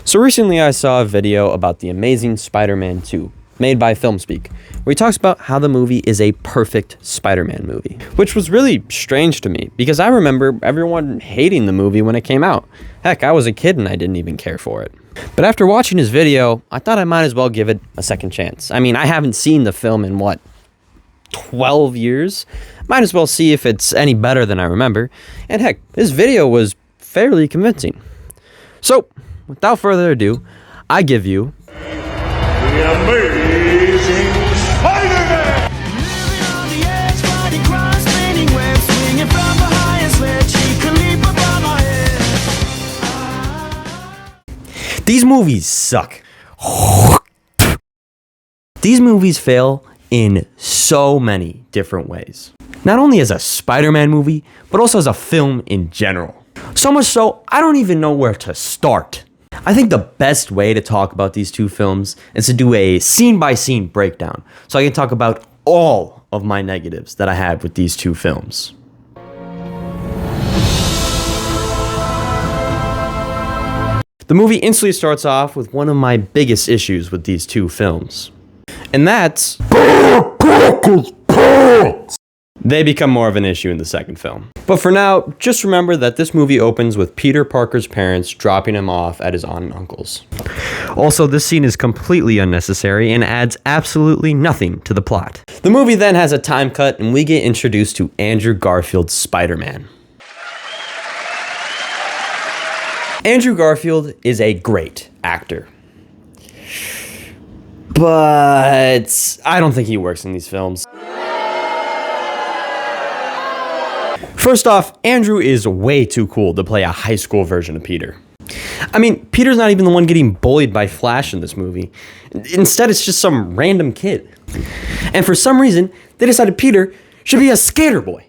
So recently I saw a video about The Amazing Spider-Man 2, made by FilmSpeak, where he talks about how the movie is a perfect Spider-Man movie, which was really strange to me because I remember everyone hating the movie when it came out. Heck, I was a kid and I didn't even care for it. But after watching his video, I thought I might as well give it a second chance. I mean, I haven't seen the film in 12 years? Might as well see if it's any better than I remember. And heck, this video was fairly convincing. So, without further ado, I give you The Amazing Spider-Man! Living on the edge, fighting crime, spinning webs, swinging from the highest ledge, he can leap above my head. These movies suck. These movies fail in so many different ways. Not only as a Spider-Man movie, but also as a film in general. So much so, I don't even know where to start. I think the best way to talk about these two films is to do a scene-by-scene breakdown, so I can talk about all of my negatives that I have with these two films. The movie instantly starts off with one of my biggest issues with these two films. And that's they become more of an issue in the second film. But for now, just remember that this movie opens with Peter Parker's parents dropping him off at his aunt and uncle's. Also, this scene is completely unnecessary and adds absolutely nothing to the plot. The movie then has a time cut and we get introduced to Andrew Garfield's Spider-Man. Andrew Garfield is a great actor. But I don't think he works in these films. First off, Andrew is way too cool to play a high school version of Peter. I mean, Peter's not even the one getting bullied by Flash in this movie. Instead, it's just some random kid. And for some reason, they decided Peter should be a skater boy.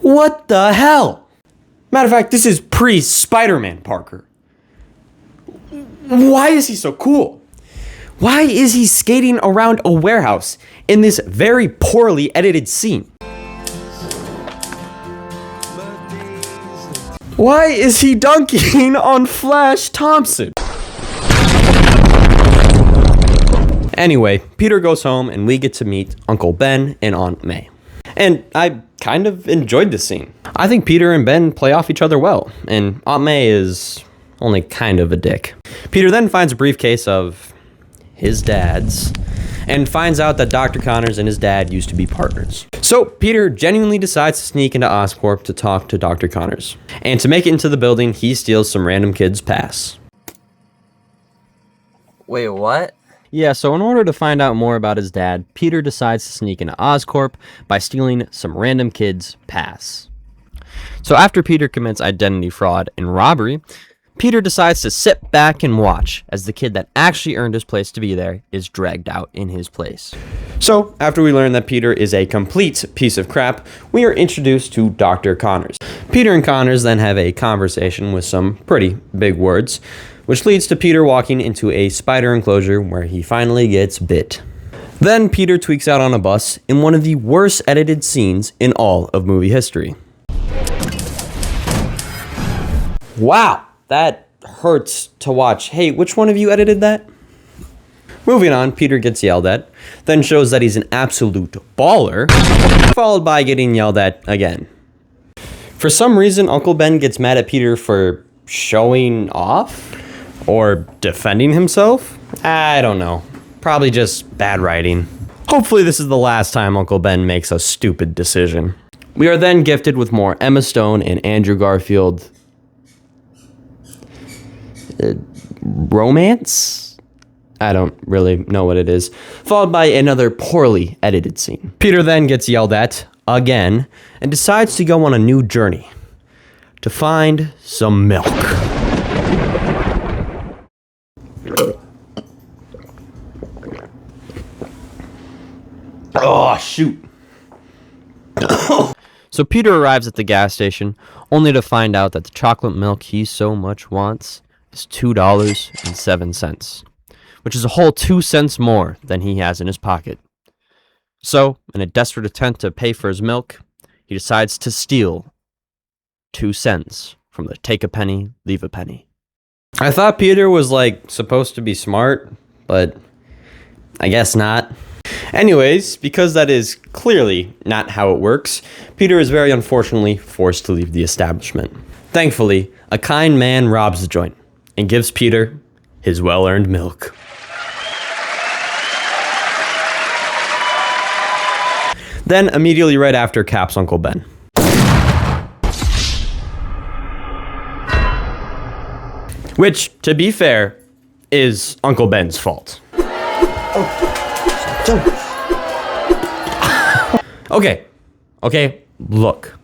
What the hell? Matter of fact, this is pre-Spider-Man Parker. Why is he so cool? Why is he skating around a warehouse in this very poorly edited scene? Why is he dunking on Flash Thompson? Anyway, Peter goes home and we get to meet Uncle Ben and Aunt May. And I kind of enjoyed this scene. I think Peter and Ben play off each other well, and Aunt May is only kind of a dick. Peter then finds a briefcase of his dad's and finds out that Dr. Connors and his dad used to be partners. So Peter genuinely decides to sneak into Oscorp to talk to Dr. Connors. And to make it into the building, he steals some random kid's pass. Wait, what? Yeah, so in order to find out more about his dad, Peter decides to sneak into Oscorp by stealing some random kid's pass. So after Peter commits identity fraud and robbery, Peter decides to sit back and watch as the kid that actually earned his place to be there is dragged out in his place. So, after we learn that Peter is a complete piece of crap, we are introduced to Dr. Connors. Peter and Connors then have a conversation with some pretty big words, which leads to Peter walking into a spider enclosure where he finally gets bit. Then Peter tweaks out on a bus in one of the worst edited scenes in all of movie history. Wow! That hurts to watch. Hey, which one of you edited that? Moving on, Peter gets yelled at, then shows that he's an absolute baller, followed by getting yelled at again. For some reason, Uncle Ben gets mad at Peter for showing off or defending himself. I don't know. Probably just bad writing. Hopefully this is the last time Uncle Ben makes a stupid decision. We are then gifted with more Emma Stone and Andrew Garfield romance? I don't really know what it is. Followed by another poorly edited scene. Peter then gets yelled at again and decides to go on a new journey to find some milk. Oh, shoot. So Peter arrives at the gas station only to find out that the chocolate milk he so much wants is $2.07, which is a whole 2 cents more than he has in his pocket. So, in a desperate attempt to pay for his milk, he decides to steal 2 cents from the take a penny, leave a penny. I thought Peter was like supposed to be smart, but I guess not. Anyways, because that is clearly not how it works, Peter is very unfortunately forced to leave the establishment. Thankfully, a kind man robs the joint and gives Peter his well-earned milk. Then, immediately right after, caps Uncle Ben. Which, to be fair, is Uncle Ben's fault. Okay, look.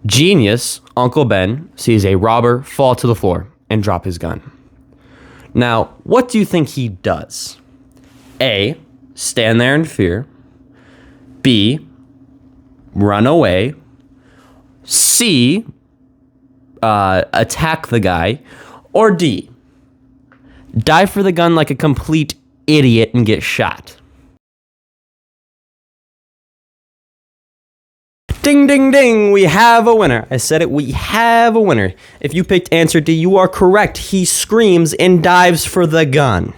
Genius Uncle Ben sees a robber fall to the floor and drop his gun. Now, what do you think he does? A, stand there in fear. B, run away. C, attack the guy. Or D, dive for the gun like a complete idiot and get shot. Ding, ding, ding, we have a winner. I said it, we have a winner. If you picked answer D, you are correct. He screams and dives for the gun.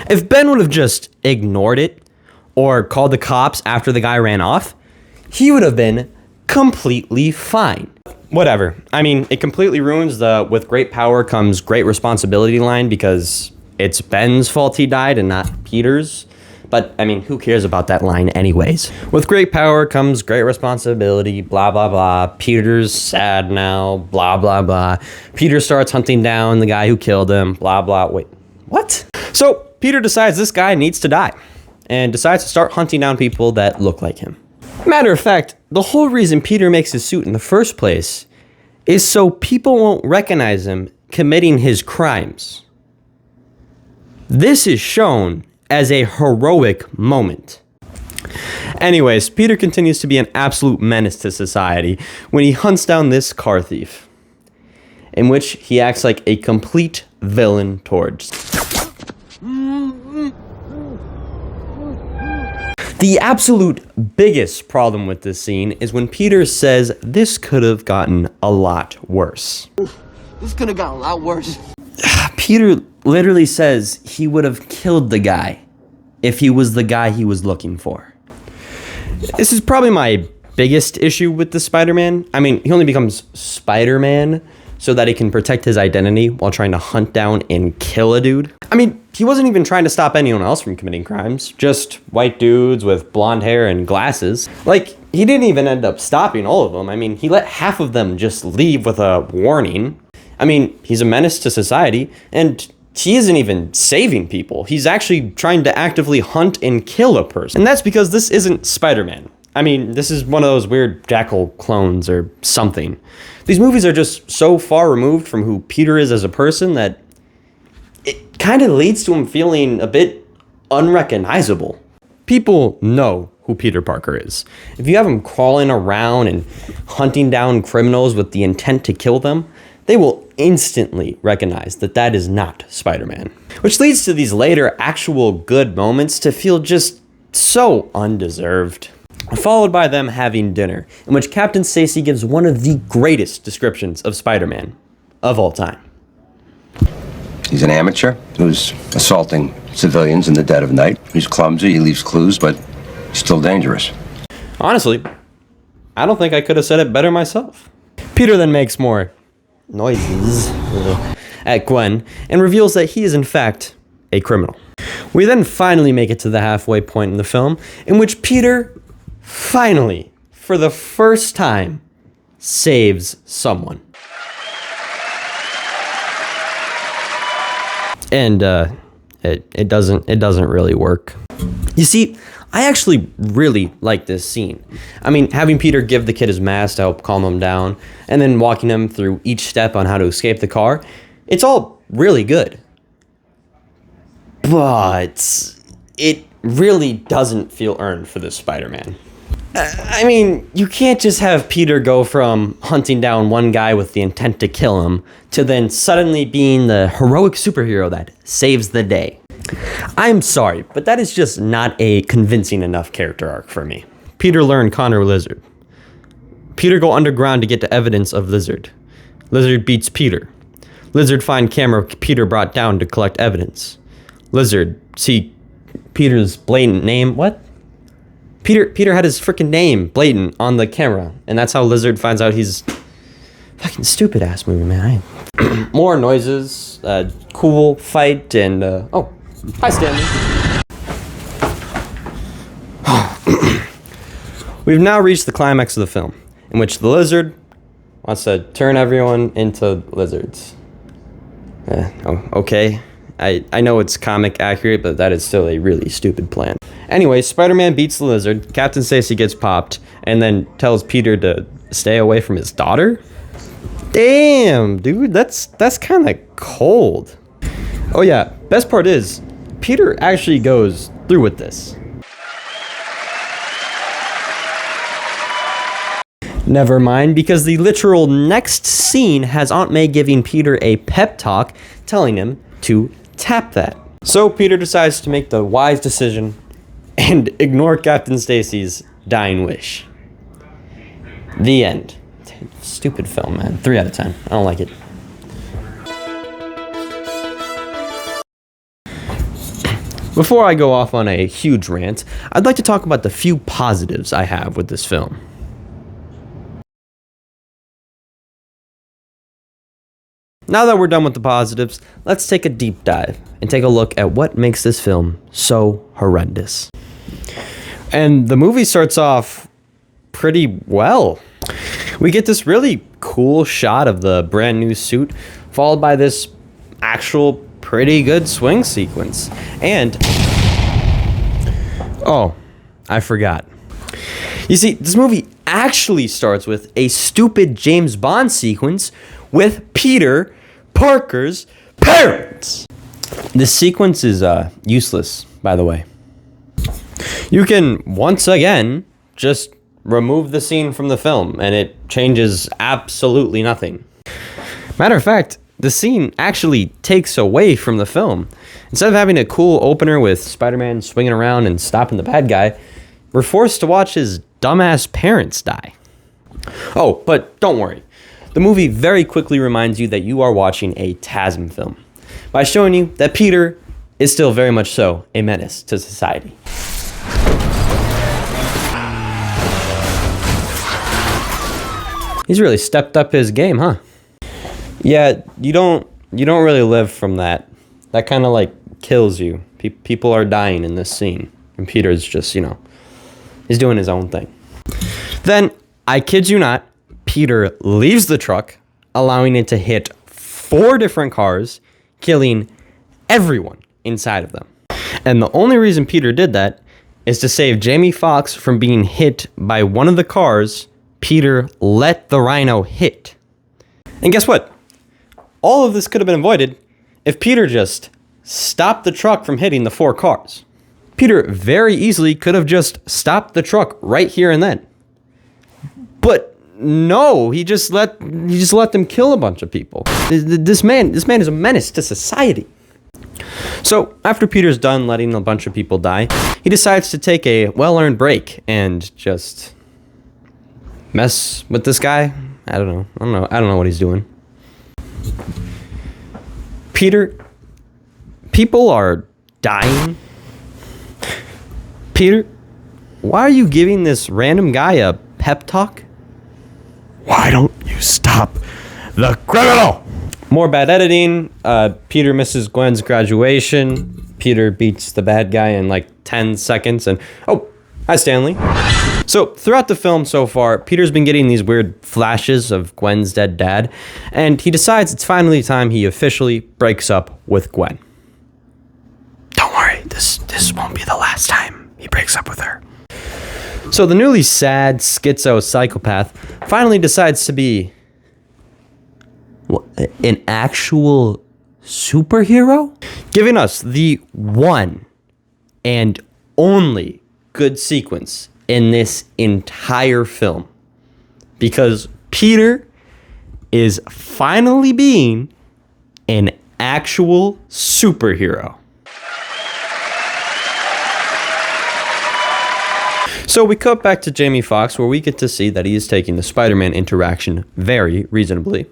If Ben would have just ignored it or called the cops after the guy ran off, he would have been completely fine. Whatever. I mean, it completely ruins the "with great power comes great responsibility" line because it's Ben's fault he died and not Peter's. But, I mean, who cares about that line anyways? With great power comes great responsibility, blah, blah, blah. Peter's sad now, blah, blah, blah. Peter starts hunting down the guy who killed him, blah, blah. Wait, what? So, Peter decides this guy needs to die and decides to start hunting down people that look like him. Matter of fact, the whole reason Peter makes his suit in the first place is so people won't recognize him committing his crimes. This is shown as a heroic moment. Anyways, Peter continues to be an absolute menace to society when he hunts down this car thief, in which he acts like a complete villain towards. The absolute biggest problem with this scene is when Peter says this could have gotten a lot worse. This could have gotten a lot worse. Peter literally says he would have killed the guy if he was the guy he was looking for. This is probably my biggest issue with the Spider-Man. I mean, he only becomes Spider-Man so that he can protect his identity while trying to hunt down and kill a dude. I mean, he wasn't even trying to stop anyone else from committing crimes, just white dudes with blonde hair and glasses. Like, he didn't even end up stopping all of them. I mean, he let half of them just leave with a warning. I mean, he's a menace to society, and he isn't even saving people. He's actually trying to actively hunt and kill a person. And that's because this isn't Spider-Man. I mean, this is one of those weird Jackal clones or something. These movies are just so far removed from who Peter is as a person that it kind of leads to him feeling a bit unrecognizable. People know who Peter Parker is. If you have him crawling around and hunting down criminals with the intent to kill them, they will instantly recognize that that is not Spider-Man. Which leads to these later actual good moments to feel just so undeserved. Followed by them having dinner, in which Captain Stacy gives one of the greatest descriptions of Spider-Man of all time. He's an amateur who's assaulting civilians in the dead of night. He's clumsy, he leaves clues, but he's still dangerous. Honestly, I don't think I could have said it better myself. Peter then makes more noises at Gwen and reveals that he is in fact a criminal. We then finally make it to the halfway point in the film, in which Peter finally, for the first time, saves someone. And it doesn't really work. You see, I actually really like this scene. I mean, having Peter give the kid his mask to help calm him down, and then walking him through each step on how to escape the car, it's all really good. But it really doesn't feel earned for this Spider-Man. I mean, you can't just have Peter go from hunting down one guy with the intent to kill him to then suddenly being the heroic superhero that saves the day. I'm sorry, but that is just not a convincing enough character arc for me. Peter learn Connor Lizard. Peter go underground to get the evidence of Lizard. Lizard beats Peter. Lizard find camera Peter brought down to collect evidence. Lizard see Peter's blatant name. What? Peter had his freaking name blatant on the camera, and that's how Lizard finds out he's fucking stupid ass movie, man. More noises, cool fight, and oh, hi Stanley. We've now reached the climax of the film, in which the lizard wants to turn everyone into lizards. Okay. I know it's comic accurate, but that is still a really stupid plan. Anyway, Spider-Man beats the lizard, Captain Stacy gets popped, and then tells Peter to stay away from his daughter? Damn, dude, that's kind of cold. Oh yeah, best part is, Peter actually goes through with this. Never mind, because the literal next scene has Aunt May giving Peter a pep talk, telling him to tap that. So Peter decides to make the wise decision and ignore Captain Stacy's dying wish. The end. Stupid film, man. 3 out of 10. I don't like it. Before I go off on a huge rant, I'd like to talk about the few positives I have with this film. Now that we're done with the positives, let's take a deep dive and take a look at what makes this film so horrendous. And the movie starts off pretty well. We get this really cool shot of the brand new suit, followed by this actual pretty good swing sequence. And, oh, I forgot. You see, this movie actually starts with a stupid James Bond sequence with Peter Parker's parents. This sequence is useless, by the way. You can, once again, just remove the scene from the film, and it changes absolutely nothing. Matter of fact, the scene actually takes away from the film. Instead of having a cool opener with Spider-Man swinging around and stopping the bad guy, we're forced to watch his dumbass parents die. Oh, but don't worry. The movie very quickly reminds you that you are watching a TASM film by showing you that Peter is still very much so a menace to society. He's really stepped up his game, huh? Yeah, you don't really live from that. That kind of like kills you. People are dying in this scene, and Peter's just, he's doing his own thing. Then, I kid you not, Peter leaves the truck, allowing it to hit 4 different cars, killing everyone inside of them. And the only reason Peter did that is to save Jamie Foxx from being hit by one of the cars Peter let the rhino hit. And guess what? All of this could have been avoided if Peter just stopped the truck from hitting the 4 cars. Peter very easily could have just stopped the truck right here and then. But no, he just let them kill a bunch of people. This man is a menace to society. So after Peter's done letting a bunch of people die, he decides to take a well-earned break and just mess with this guy. I don't know what he's doing. Peter, people are dying. Peter, why are you giving this random guy a pep talk? Why don't you stop the criminal? More bad editing. Peter misses Gwen's graduation. Peter beats the bad guy in like 10 seconds. And oh, hi Stanley. So throughout the film so far, Peter's been getting these weird flashes of Gwen's dead dad, and he decides it's finally time he officially breaks up with Gwen. Don't worry, this won't be the last time he breaks up with her. So the newly sad schizo psychopath finally decides to be an actual superhero, giving us the one and only good sequence in this entire film, because Peter is finally being an actual superhero. So we cut back to Jamie Foxx, where we get to see that he is taking the Spider-Man interaction very reasonably.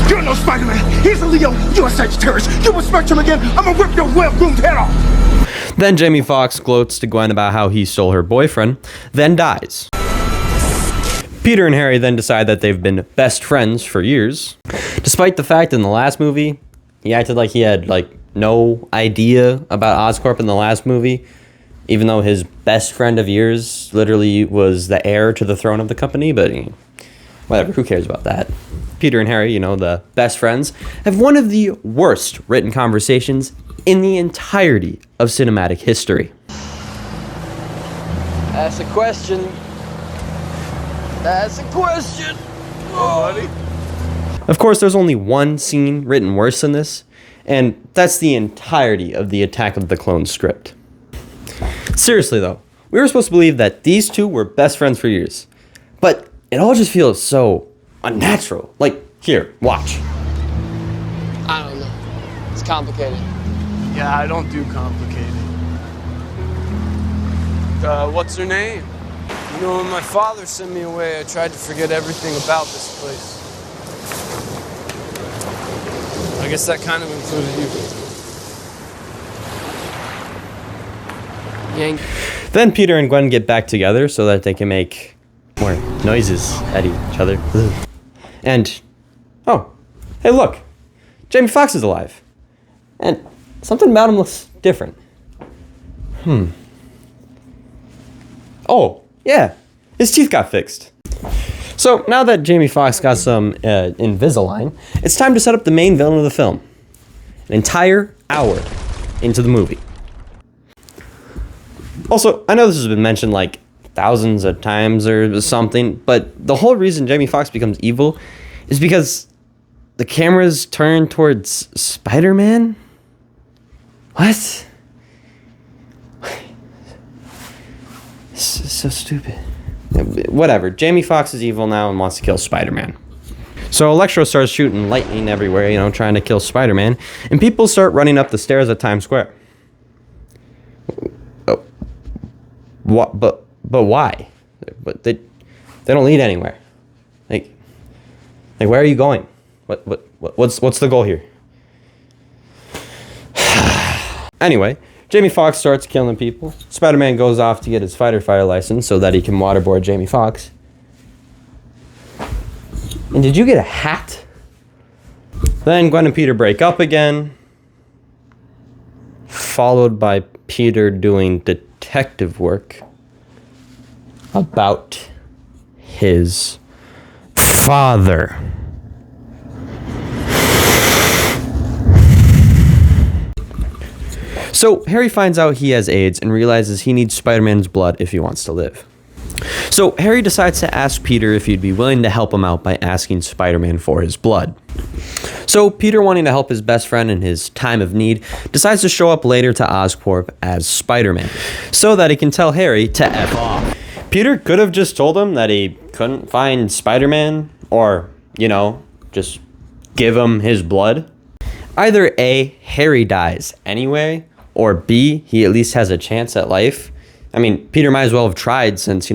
You're no Spider-Man. He's a Leo. You're a Sagittarius. You will smash him again. I'm gonna rip your well-groomed head off. Then Jamie Foxx gloats to Gwen about how he stole her boyfriend, then dies. Peter and Harry then decide that they've been best friends for years, despite the fact in the last movie, he acted like he had no idea about Oscorp in the last movie, even though his best friend of years literally was the heir to the throne of the company, but whatever, who cares about that? Peter and Harry, the best friends, have one of the worst written conversations in the entirety of cinematic history. That's a question. That's a question. Oh, buddy. Of course, there's only one scene written worse than this, and that's the entirety of the Attack of the Clones script. Seriously though, we were supposed to believe that these two were best friends for years, but it all just feels so unnatural. Here, watch. I don't know. It's complicated. Yeah, I don't do complicated. What's her name? When my father sent me away, I tried to forget everything about this place. I guess that kind of included you. Yank. Then Peter and Gwen get back together so that they can make more noises at each other. And, oh, hey look, Jamie Foxx is alive. And something about him looks different. Oh, yeah, his teeth got fixed. So now that Jamie Foxx got some Invisalign, it's time to set up the main villain of the film. An entire hour into the movie. Also, I know this has been mentioned thousands of times or something, but the whole reason Jamie Foxx becomes evil is because the camera's turned towards Spider-Man? What? So stupid. Whatever. Jamie Foxx is evil now and wants to kill Spider-Man. So Electro starts shooting lightning everywhere, trying to kill Spider-Man, and people start running up the stairs at Times Square. What? But why? But they don't lead anywhere. Where are you going? What's the goal here? Anyway, Jamie Foxx starts killing people. Spider-Man goes off to get his fighter fire license so that he can waterboard Jamie Foxx. And did you get a hat? Then Gwen and Peter break up again, followed by Peter doing detective work about his father. So Harry finds out he has AIDS and realizes he needs Spider-Man's blood if he wants to live. So Harry decides to ask Peter if he'd be willing to help him out by asking Spider-Man for his blood. So Peter, wanting to help his best friend in his time of need, decides to show up later to Oscorp as Spider-Man so that he can tell Harry to F off. Peter could have just told him that he couldn't find Spider-Man or, just give him his blood. Either A, Harry dies anyway, or B, he at least has a chance at life. I mean, Peter might as well have tried since,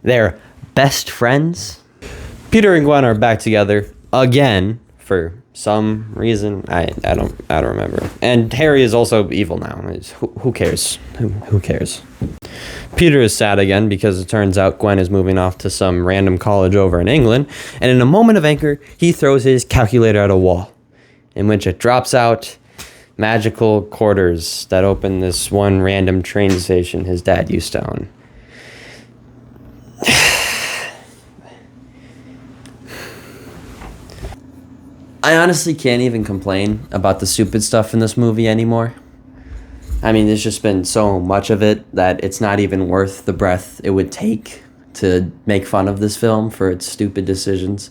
they're best friends. Peter and Gwen are back together again for some reason. I don't remember. And Harry is also evil now. Who cares? Who cares? Peter is sad again because it turns out Gwen is moving off to some random college over in England. And in a moment of anger, he throws his calculator at a wall, in which it drops out magical quarters that open this one random train station his dad used to own. I honestly can't even complain about the stupid stuff in this movie anymore. I mean, there's just been so much of it that it's not even worth the breath it would take to make fun of this film for its stupid decisions.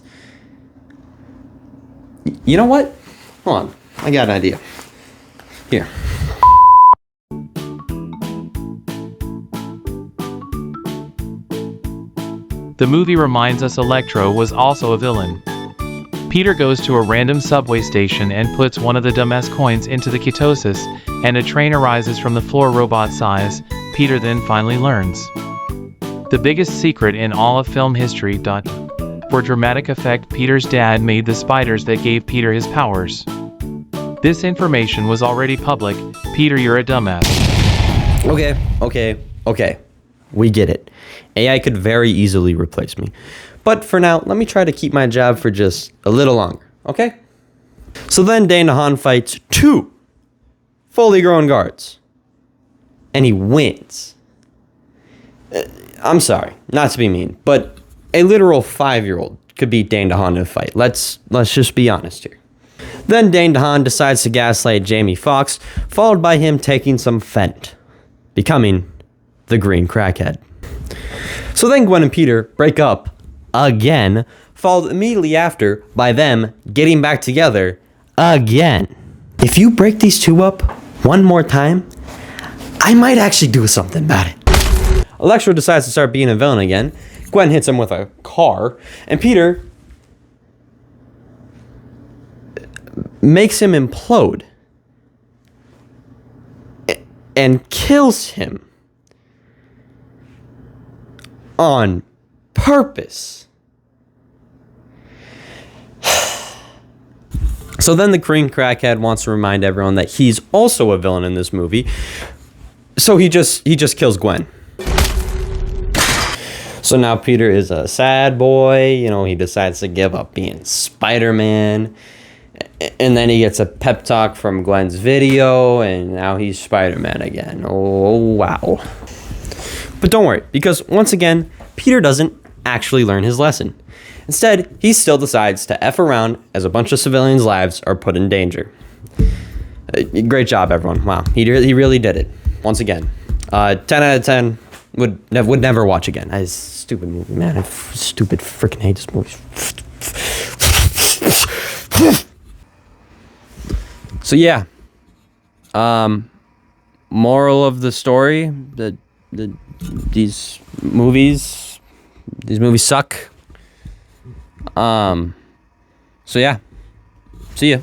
You know what? Hold on. I got an idea. Here. The movie reminds us Electro was also a villain. Peter goes to a random subway station and puts one of the dumbass coins into the ketosis, and a train arises from the floor robot size. Peter then finally learns the biggest secret in all of film history. We're for dramatic effect, Peter's dad made the spiders that gave Peter his powers. This information was already public. Peter, you're a dumbass. Okay. We get it. AI could very easily replace me. But for now, let me try to keep my job for just a little longer, okay? So then Dane DeHaan fights 2 fully grown guards. And he wins. I'm sorry, not to be mean, but a literal 5-year-old could beat Dane DeHaan in a fight. Let's just be honest here. Then Dane DeHaan decides to gaslight Jamie Foxx, followed by him taking some fent, becoming the green crackhead. So then Gwen and Peter break up again, followed immediately after by them getting back together again. If you break these 2 up one more time, I might actually do something about it. Electro decides to start being a villain again. Gwen hits him with a car, and Peter makes him implode and kills him on purpose. So then the green crackhead wants to remind everyone that he's also a villain in this movie. So he just kills Gwen. So now Peter is a sad boy, you know, he decides to give up being Spider-Man. And then he gets a pep talk from Gwen's video, and now he's Spider-Man again. Oh, wow. But don't worry, because once again, Peter doesn't actually learn his lesson. Instead, he still decides to F around as a bunch of civilians' lives are put in danger. Great job, everyone. Wow, he really did it. Once again. 10 out of 10. Would never watch again. It's a stupid movie, man. I stupid freaking hate this movie. So yeah. Moral of the story: these movies suck. So yeah. See ya.